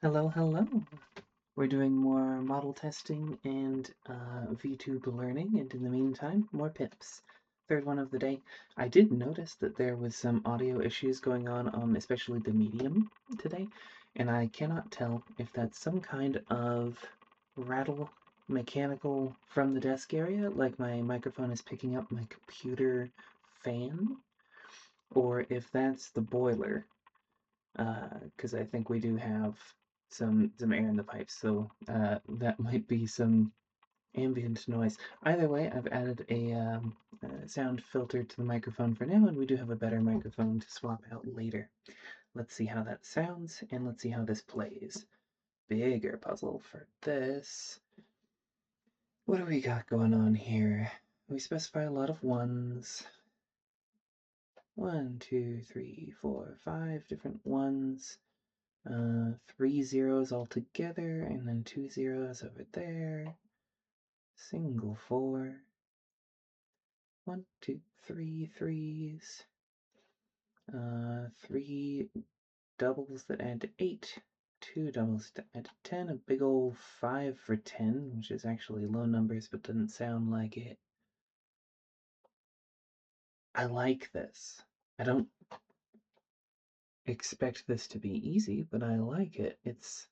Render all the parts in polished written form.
Hello, hello. We're doing more model testing and VTube learning, and in the meantime, more pips. Third one of the day. I did notice that there was some audio issues going on especially the medium today, and I cannot tell if that's some kind of rattle mechanical from the desk area, like my microphone is picking up my computer fan, or if that's the boiler because I think we do have some air in the pipes, so that might be some ambient noise. Either way, I've added a sound filter to the microphone for now, and we do have a better microphone to swap out later. Let's see how that sounds, and let's see how this plays. Bigger puzzle for this. What do we got going on here? We specify a lot of ones. 1, 2, 3, 4, 5 different ones. 3 zeros all together, and then 2 zeros over there. Single 4. 1, 2, 3 threes. 3 doubles that add to 8. 2 doubles to add to 10. A big old 5 for 10, which is actually low numbers but doesn't sound like it. I like this. I don't expect this to be easy, but I like it. It's...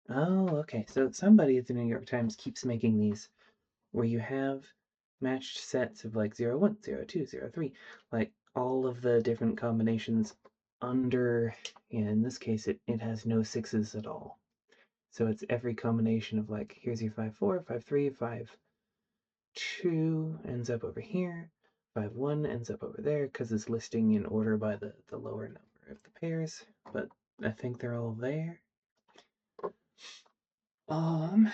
Oh, okay. So somebody at the New York Times keeps making these where you have matched sets of like 0, 1, 0, 2, 0, 3, like all of the different combinations under, in this case, it has no sixes at all. So it's every combination of like, here's your 5, 4, 5, 3, 5, 2 ends up over here, 5, 1 ends up over there, because it's listing in order by the lower number of the pairs, but I think they're all there. Um,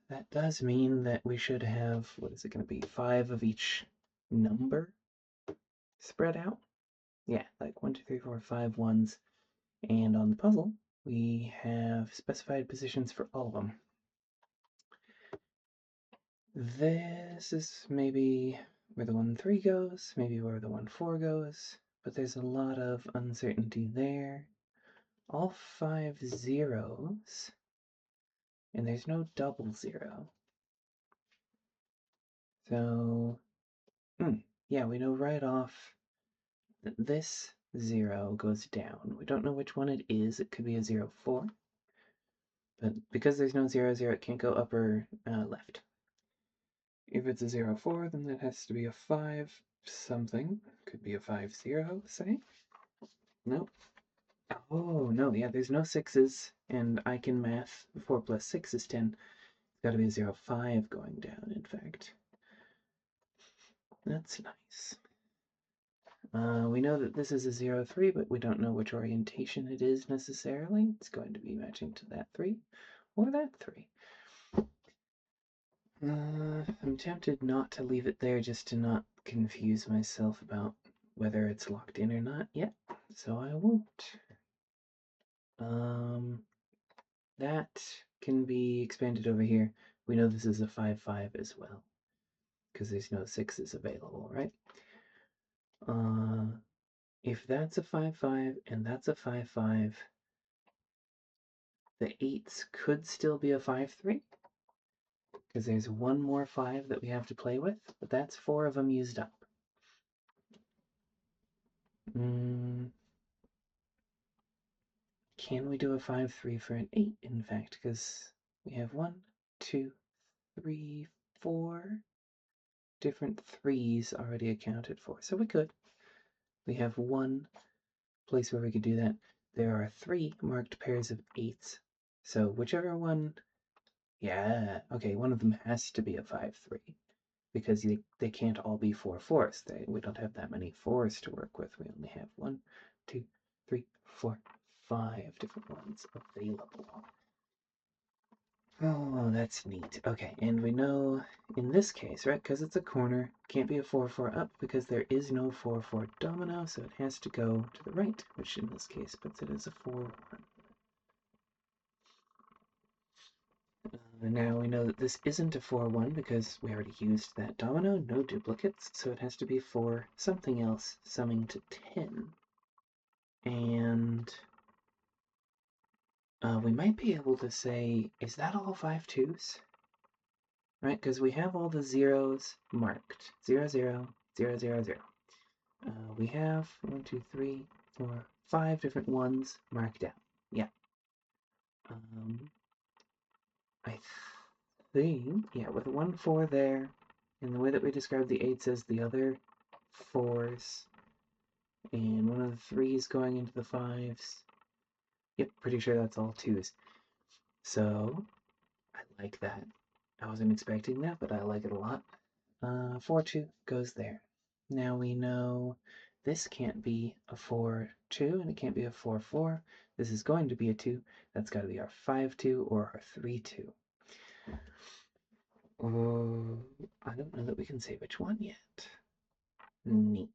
that does mean that we should have, what is it going to be, 5 of each number spread out? Yeah, like 1, 2, 3, 4, 5 ones. And on the puzzle, we have specified positions for all of them. This is maybe where the 1, 3 goes, maybe where the 1, 4 goes, but there's a lot of uncertainty there. All 5 zeros, and there's no double 0. So, yeah, we know right off that this 0 goes down. We don't know which one it is. It could be a 0, 4. But because there's no 0, 0, it can't go up or left. If it's a 0, 4, then that has to be a 5 something. Could be a 5, 0, say. Nope. Oh, no, yeah, there's no 6s, and I can math. 4 plus 6 is 10. It's got to be a 0, 5 going down, in fact. That's nice. We know that this is a 0, 3, but we don't know which orientation it is necessarily. It's going to be matching to that 3 or that 3. I'm tempted not to leave it there just to not confuse myself about whether it's locked in or not yet, so I won't. That can be expanded over here. We know this is a 5, 5 as well, because there's no 6s available, right? If that's a 5, 5, and that's a 5, 5, the 8s could still be a 5, 3, because there's one more 5 that we have to play with, but that's 4 of them used up. Can we do a 5, 3 for an 8, in fact, because we have 1, 2, 3, 4 different 3s already accounted for, so we could. We have one place where we could do that. There are 3 marked pairs of 8s, so whichever one, yeah, okay, one of them has to be a 5, 3, because they can't all be 4, 4s. We don't have that many 4s to work with. We only have 1, 2, 3, 4, 5 different ones available. Oh, that's neat. Okay, and we know in this case, right, because it's a corner, can't be a 4, 4 up because there is no 4, 4 domino, so it has to go to the right, which in this case puts it as a 4, 1. Now we know that this isn't a 4, 1 because we already used that domino, no duplicates, so it has to be 4 something else summing to 10. And we might be able to say, is that all 5 2s? Right, because we have all the zeros marked. 0, 0, 0, 0, 0. We have 1, 2, 3, 4, 5 different ones marked out. Yeah. I think, yeah, with 1 4 there, and the way that we describe the 8s as the other 4s, and one of the 3s going into the 5s. Yep, pretty sure that's all 2s. So, I like that. I wasn't expecting that, but I like it a lot. 4 2 goes there. Now we know this can't be a 4 2, and it can't be a 4 4. This is going to be a 2. That's got to be our 5 2 or our 3 2. I don't know that we can say which one yet. Neat.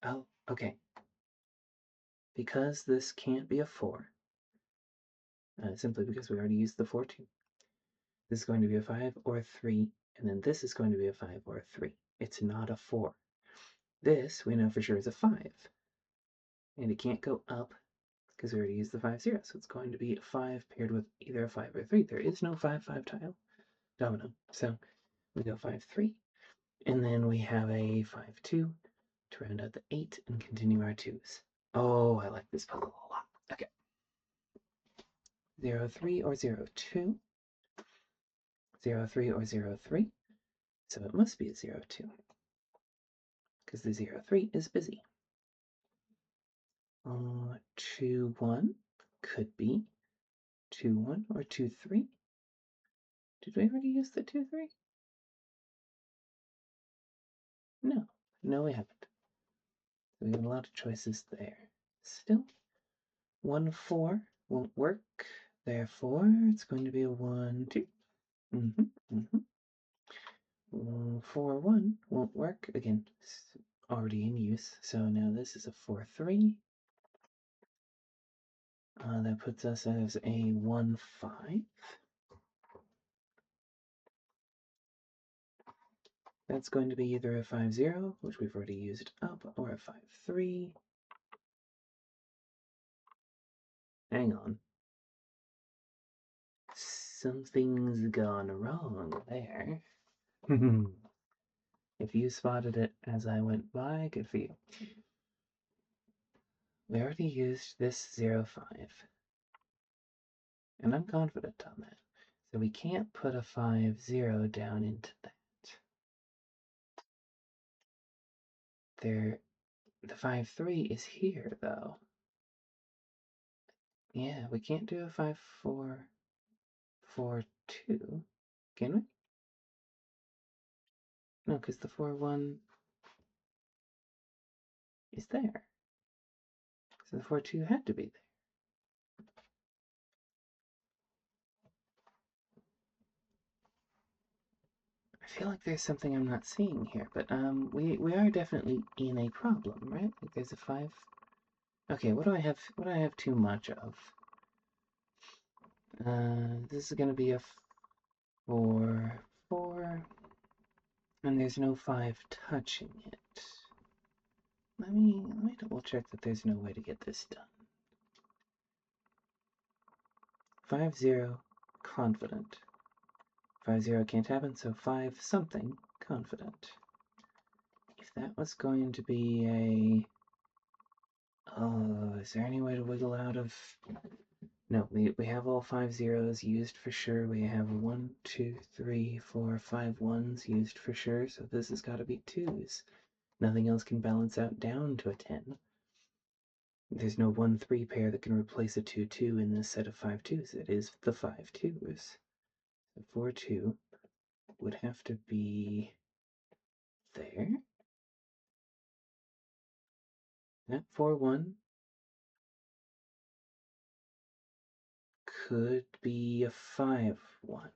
Oh, okay. Because this can't be a 4, simply because we already used the 4 2, this is going to be a 5 or a 3, and then this is going to be a 5 or a 3. It's not a 4. This, we know for sure, is a 5. And it can't go up because we already used the 5 0, so it's going to be a 5 paired with either a 5 or 3. There is no 5 5 tile domino, so we go 5 3, and then we have a 5 2 to round out the 8 and continue our 2s. Oh, I like this puzzle a lot. Okay. 0 3 or 0 2, 0 3 or 0 3, so it must be a 0 2 because the 0 3 is busy. 2 1 could be 2 1 or 2 3. Did we already use the 2 3? No, we haven't. We have a lot of choices there. Still, 1 4 won't work. Therefore, it's going to be a 1 2. 4 1 won't work. Again, it's already in use. So now this is a 4 3. That puts us as a 1 5. That's going to be either a 5 0, which we've already used up, or a 5 3. Hang on. Something's gone wrong there. If you spotted it as I went by, good for you. We already used this 0 5. And I'm confident on that. So we can't put a 5 0 down into that. The 5 3 is here, though. Yeah, we can't do a 5 4 4 2, can we? No, because the 4 1 is there. So the 4 2 had to be there. I feel like there's something I'm not seeing here, but we are definitely in a problem, right? Like there's a 5. Okay, what do I have? What do I have too much of? This is gonna be a 4 4, and there's no 5 touching it. Let me double check that there's no way to get this done. 5 0, confident. 5 0 can't happen, so 5 something, confident. If that was going to be a... Oh, is there any way to wiggle out of... No, we have all 5 zeros used for sure. We have 1, 2, 3, 4, 5 1s used for sure, so this has got to be 2s. Nothing else can balance out down to a 10. There's no 1 3 pair that can replace a 2 2 in this set of 5 2s. It is the 5 2s. So 4 2 would have to be there. That 4 1 could be a 5 1.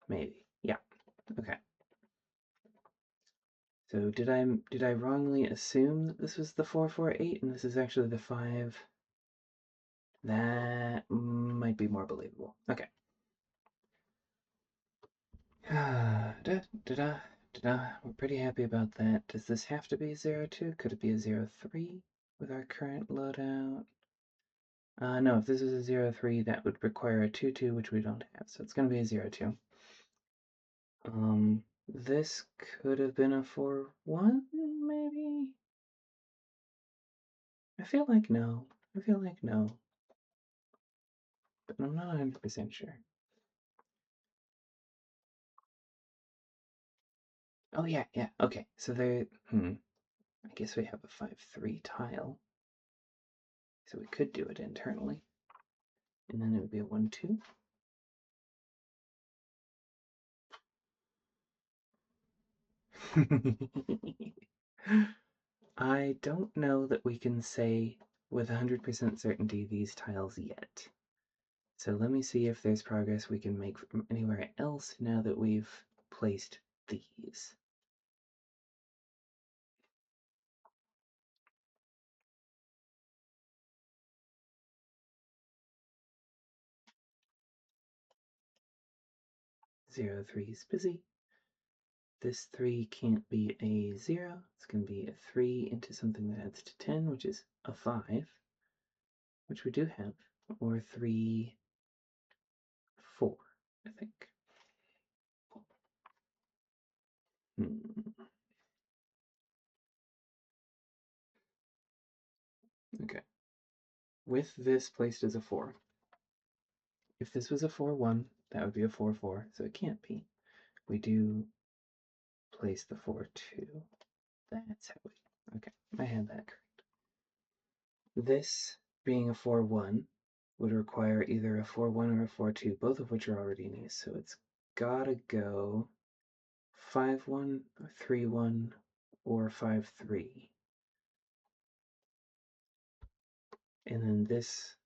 Maybe. Yeah. Okay. So did I wrongly assume that this was the 4 4 8 and this is actually the 5? That might be more believable. Okay. Da da da We're pretty happy about that. Does this have to be a 02? Could it be a 03 with our current loadout? No, if this is a 03, that would require a 22, which we don't have, so it's going to be a 02. This could have been a 41, maybe? I feel like no. But I'm not 100% sure. Oh, yeah, okay. So there, I guess we have a 5-3 tile. So we could do it internally. And then it would be a 1-2. I don't know that we can say with 100% certainty these tiles yet. So let me see if there's progress we can make from anywhere else now that we've placed these. Zero, 3 is busy. This 3 can't be a 0. It's going to be a 3 into something that adds to 10, which is a 5, which we do have, or 3, 4, I think. Okay. With this placed as a 4. If this was a 4-1, that would be a 4-4, so it can't be. We do place the 4-2. That's how we... Okay, I had that correct. This, being a 4-1, would require either a 4-1 or a 4-2, both of which are already in use, so it's gotta go 5-1, 3-1, or 5-3. And then this...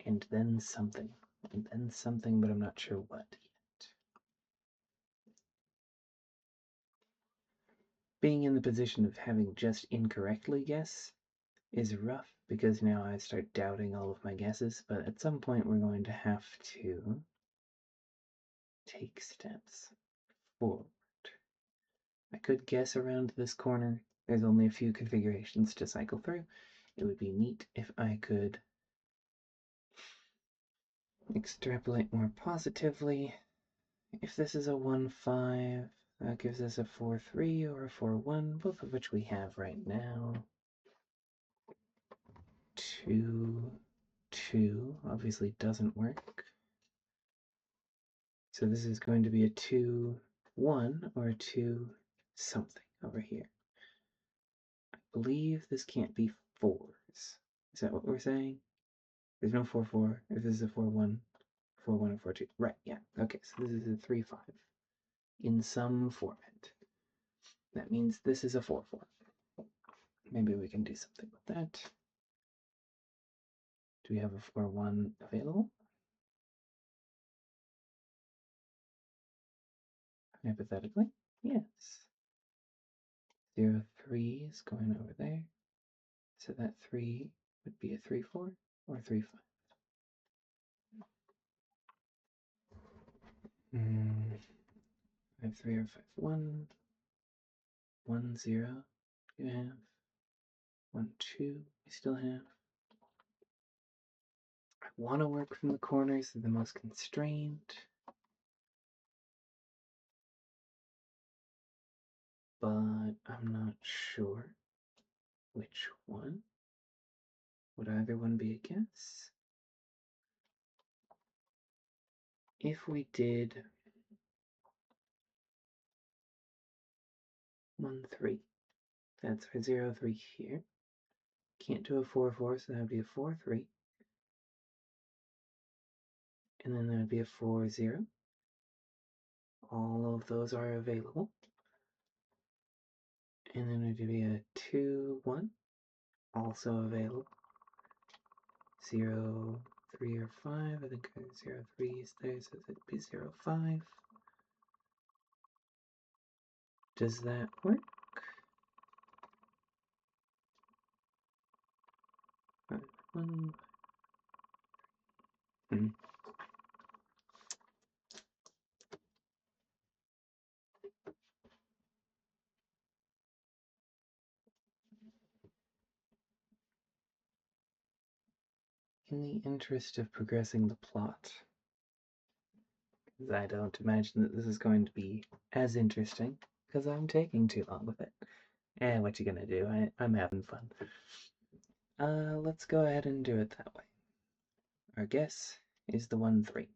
And then something. And then something, but I'm not sure what yet. Being in the position of having just incorrectly guessed is rough, because now I start doubting all of my guesses, but at some point we're going to have to take steps forward. I could guess around this corner. There's only a few configurations to cycle through. It would be neat if I could extrapolate more positively. If this is a 1-5, that gives us a 4-3 or a 4-1, both of which we have right now. 2-2 obviously doesn't work. So this is going to be a 2-1 or a 2 something over here. I believe this can't be 4s. Is that what we're saying? There's no 4-4. If this is a 4-1, 4-1 or 4-2. Right, yeah. Okay, so this is a 3-5 in some format. That means this is a 4-4. Maybe we can do something with that. Do we have a 4-1 available? Hypothetically, yes. 0-3 is going over there. So that 3 would be a 3-4 or 3-5. 5-3 or 5-1. 1-0. You have 1-2. We still have. I want to work from the corners. They're the most constrained. But I'm not sure which one. Would either one be a guess? If we did 1-3, that's our 0-3 here. Can't do a 4-4, so that would be a 4-3. And then that would be a 4-0. All of those are available. And then it would be a 2-1, also available. 0-3 or 5. I think 0-3 is there, so that would be 0-5. Does that work? 5-1. In the interest of progressing the plot, because I don't imagine that this is going to be as interesting, because I'm taking too long with it. What you gonna do? I'm having fun. Let's go ahead and do it that way. Our guess is the 1-3.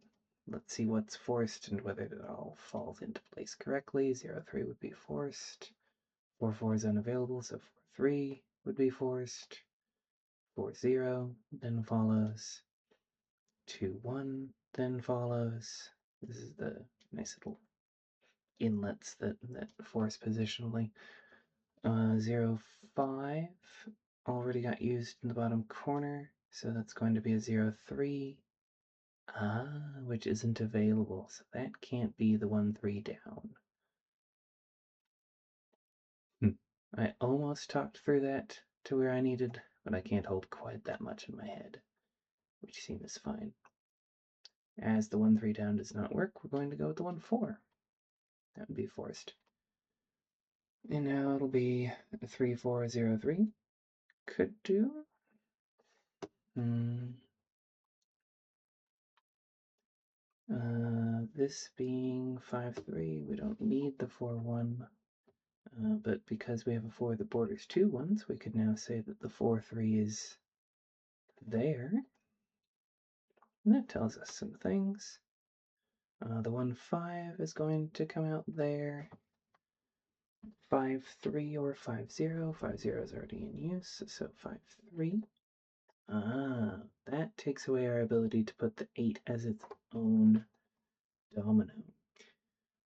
Let's see what's forced and whether it all falls into place correctly. 0-3 would be forced. 4-4 is unavailable, so 4-3 would be forced. 4-0 then follows. 2-1 then follows. This is the nice little inlets that force positionally. 0-5 already got used in the bottom corner, so that's going to be a 0-3. Which isn't available, so that can't be the 1-3 down. I almost talked through that to where I needed, but I can't hold quite that much in my head, which seems fine. As the 1-3 down does not work, we're going to go with the 1-4. That would be forced. And now it'll be a 3-4-0-3. Could do. This being 5-3, we don't need the 4-1. But because we have a 4 that borders 2 1s, we could now say that the 4-3 is there. And that tells us some things. The 1-5 is going to come out there. 5-3 or 5-0. 5-0 is already in use, so 5-3. That takes away our ability to put the 8 as its own domino,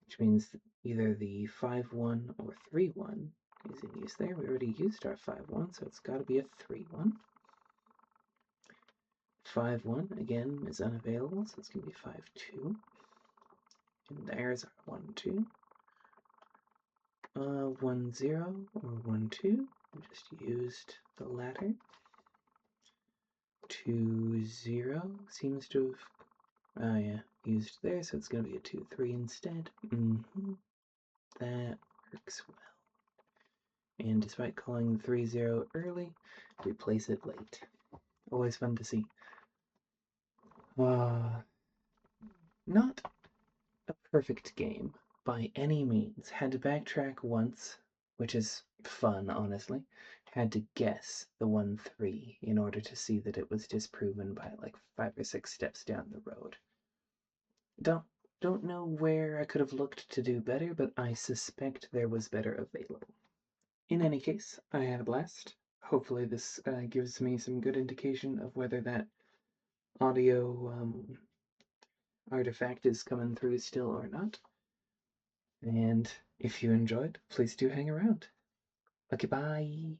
which means that either the 5-1 or 3-1 is in use there. We already used our 5-1, so it's got to be a 3-1. 5-1 again is unavailable, so it's going to be 5-2. And there's our 1-2. 1-0 or 1-2. We just used the latter. 2-0 seems to have used there, so it's going to be a 2-3 instead. That works well. And despite calling the 3-0 early, we place it late. Always fun to see. Not a perfect game by any means. Had to backtrack once, which is fun, honestly. Had to guess the 1-3 in order to see that it was disproven by like 5 or 6 steps down the road. Don't know where I could have looked to do better, but I suspect there was better available. In any case, I had a blast. Hopefully this gives me some good indication of whether that audio artifact is coming through still or not. And if you enjoyed, please do hang around. Okay, bye.